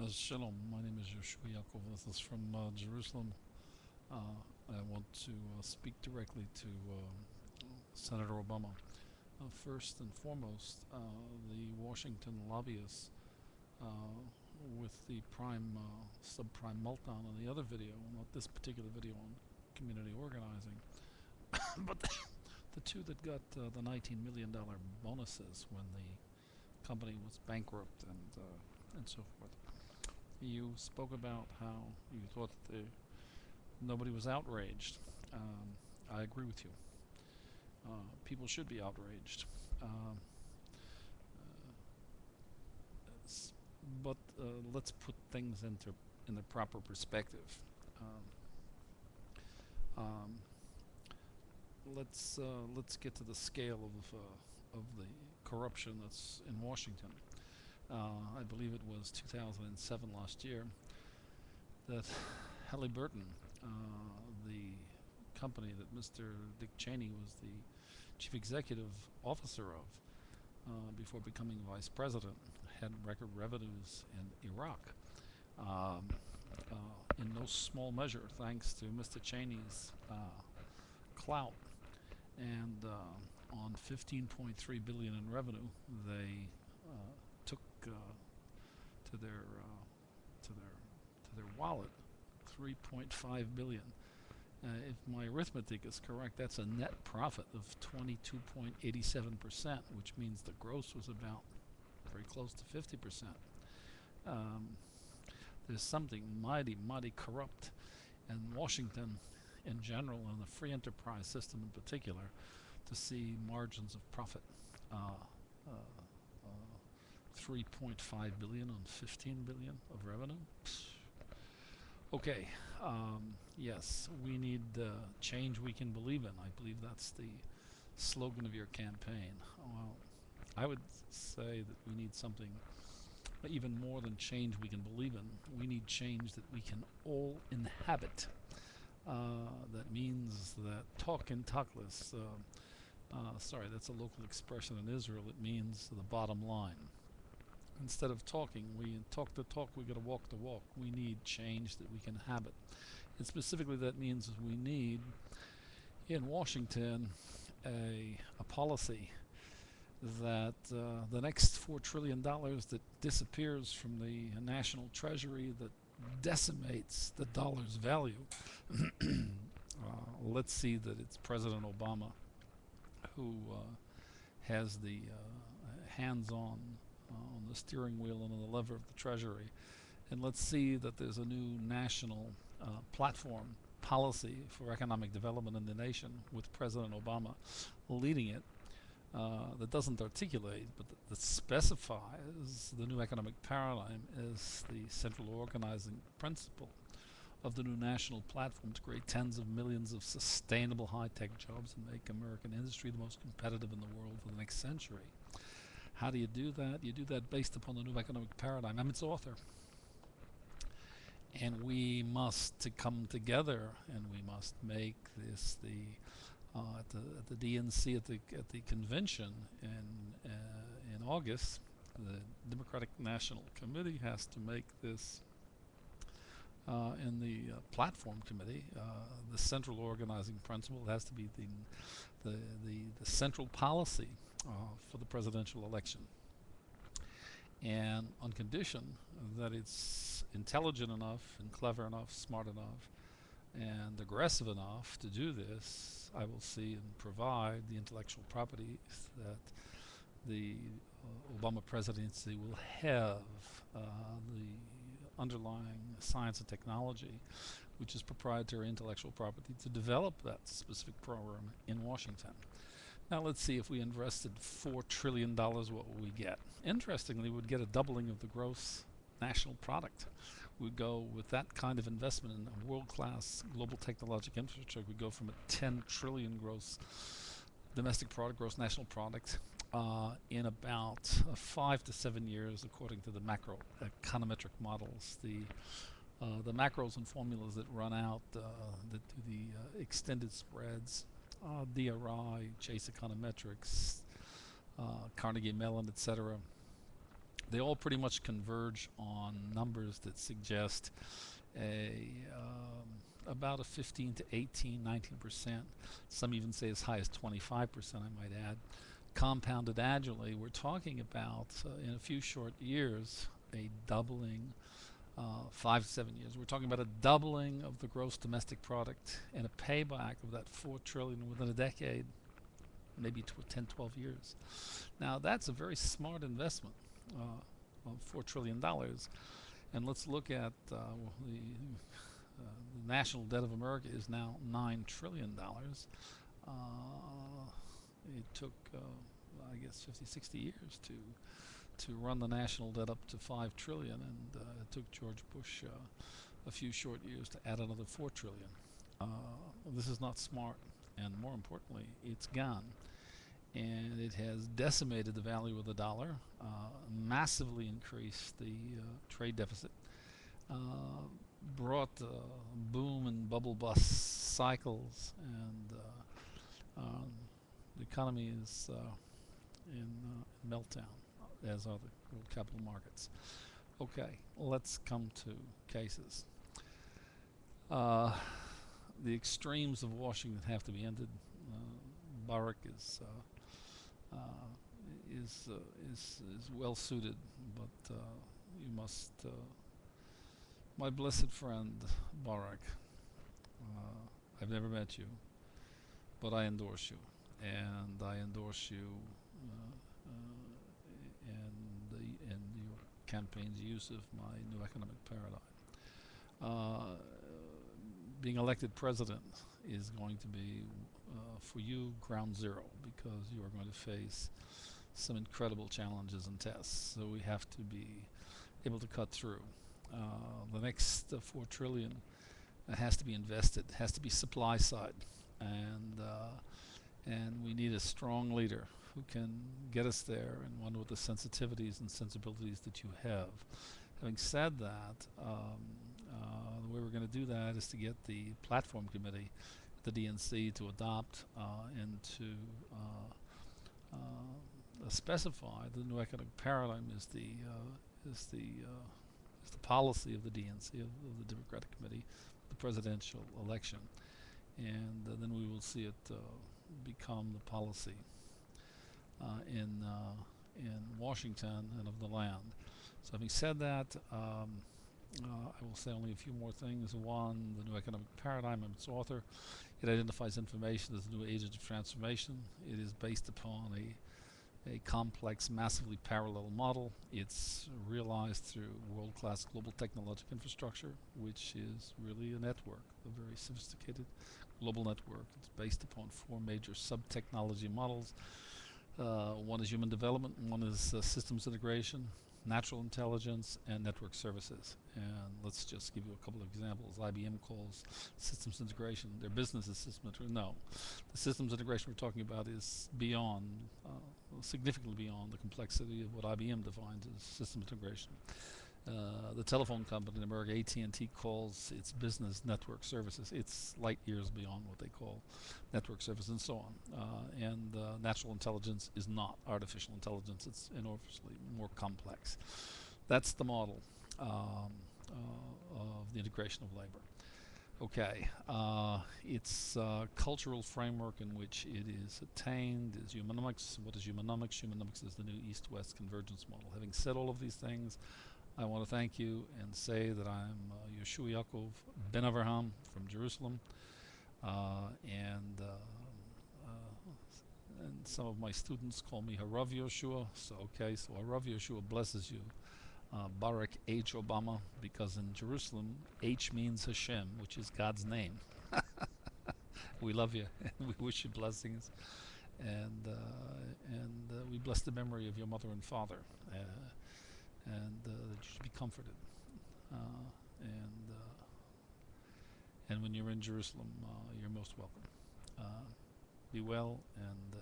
Shalom, my name is Yehoshua. This is from Jerusalem. I want to speak directly to Senator Obama. First and foremost, the Washington lobbyists with the prime subprime meltdown on the other video, not this particular video on community organizing, but the two that got the $19 million bonuses when the company was bankrupt and so forth. You spoke about how you thought nobody was outraged. I agree with you. People should be outraged. But let's put things in the proper perspective. Um, um, let's get to the scale of the corruption that's in Washington. I believe it was 2007 last year that Halliburton, the company that Mr. Dick Cheney was the chief executive officer of before becoming vice president, had record revenues in Iraq. In no small measure thanks to Mr. Cheney's clout. And on 15.3 billion in revenue, they took to their wallet 3.5 billion. If my arithmetic is correct, that's a net profit of 22.87%, which means the gross was about very close to 50%. There's something mighty corrupt in Washington in general, and the free enterprise system in particular, to see margins of profit. 3.5 billion on 15 billion of revenue. Okay, yes, we need change we can believe in. I believe that's the slogan of your campaign. Well, I would say that we need something even more than change we can believe in. We need change that we can all inhabit. That means that talk and talkless, sorry, that's a local expression in Israel. It means the bottom line. Instead of talking, we talk the talk, we got to walk the walk. We need change that we can habit. And specifically that means we need in Washington a policy that the next $4 trillion that disappears from the national treasury, that decimates the dollar's value. Let's see that it's President Obama who has the hands-on on the steering wheel and on the lever of the Treasury. And let's see that there's a new national platform policy for economic development in the nation with President Obama leading it, that doesn't articulate but that specifies the new economic paradigm as the central organizing principle of the new national platform to create tens of millions of sustainable high-tech jobs and make American industry the most competitive in the world for the next century. How do you do that? You do that based upon the new economic paradigm. I'm its author. And we must come together, and we must make this at the DNC at the convention in August. The Democratic National Committee has to make this in the platform committee. The central organizing principle has to be the central policy for the presidential election, and on condition that it's intelligent enough and clever enough, smart enough, and aggressive enough to do this, I will see and provide the intellectual property that the Obama presidency will have the underlying science and technology, which is proprietary intellectual property, to develop that specific program in Washington. Now let's see, if we invested $4 trillion, what would we get? Interestingly, we'd get a doubling of the gross national product. We'd go with that kind of investment in a world-class global technological infrastructure. We'd go from a 10 trillion gross domestic product, gross national product, in about 5 to 7 years, according to the macro econometric models. The macros and formulas that run out, that do the extended spreads, DRI, Chase Econometrics, Carnegie Mellon, etc. they all pretty much converge on numbers that suggest a about a 15 to 18, 19%. Some even say as high as 25%, I might add, compounded annually. We're talking about, in a few short years, a doubling, 5 to 7 years. We're talking about a doubling of the gross domestic product and a payback of that 4 trillion within a decade, maybe 10, 12 years. Now that's a very smart investment of $4 trillion. And let's look at the national debt of America is now $9 trillion. It took, I guess, 50, 60 years to run the national debt up to $5 trillion, and it took George Bush a few short years to add another $4 trillion. This is not smart, and more importantly, it's gone. And it has decimated the value of the dollar, massively increased the trade deficit, brought boom and bubble bust cycles, and the economy is in meltdown, as are the world capital markets. Okay, let's come to cases. The extremes of Washington have to be ended. Barak is well suited, but you must. My blessed friend Barak, I've never met you, but I endorse you, and I endorse you and your campaign's use of my new economic paradigm. Being elected president is going to be for you ground zero, because you are going to face some incredible challenges and tests. So we have to be able to cut through. The next 4 trillion has to be invested, has to be supply side, and we need a strong leader who can get us there, and one with the sensitivities and sensibilities that you have. Having said that, the way we're going to do that is to get the platform committee, the DNC, to adopt and to specify the new economic paradigm is the policy of the DNC, of the Democratic Committee, the presidential election, and then we will see it become the policy in Washington and of the land. So having said that, I will say only a few more things. One, the new economic paradigm and its author. It identifies information as a new agent of transformation. It is based upon a complex, massively parallel model. It's realized through world-class global technological infrastructure, which is really a network, a very sophisticated global network. It's based upon 4 major sub-technology models. One is human development, one is systems integration, natural intelligence, and network services. And let's just give you a couple of examples. IBM calls systems integration, their business is systems integration. No, the systems integration we're talking about is beyond, significantly beyond the complexity of what IBM defines as systems integration. The telephone company in America, AT&T, calls its business network services. It's light years beyond what they call network services, and so on. And natural intelligence is not artificial intelligence. It's enormously more complex. That's the model of the integration of labor. Okay, its cultural framework in which it is attained is Humanomics. What is Humanomics? Humanomics is the new East-West convergence model. Having said all of these things, I want to thank you and say that I'm Yehoshua Yaakov Ben Avraham from Jerusalem, and some of my students call me Harav Yehoshua. So okay, so Harav Yehoshua blesses you. Barak H. Obama, because in Jerusalem H means Hashem, which is God's name. We love you and we wish you blessings, and we bless the memory of your mother and father. And that you should be comforted. And when you're in Jerusalem, you're most welcome. Be well, and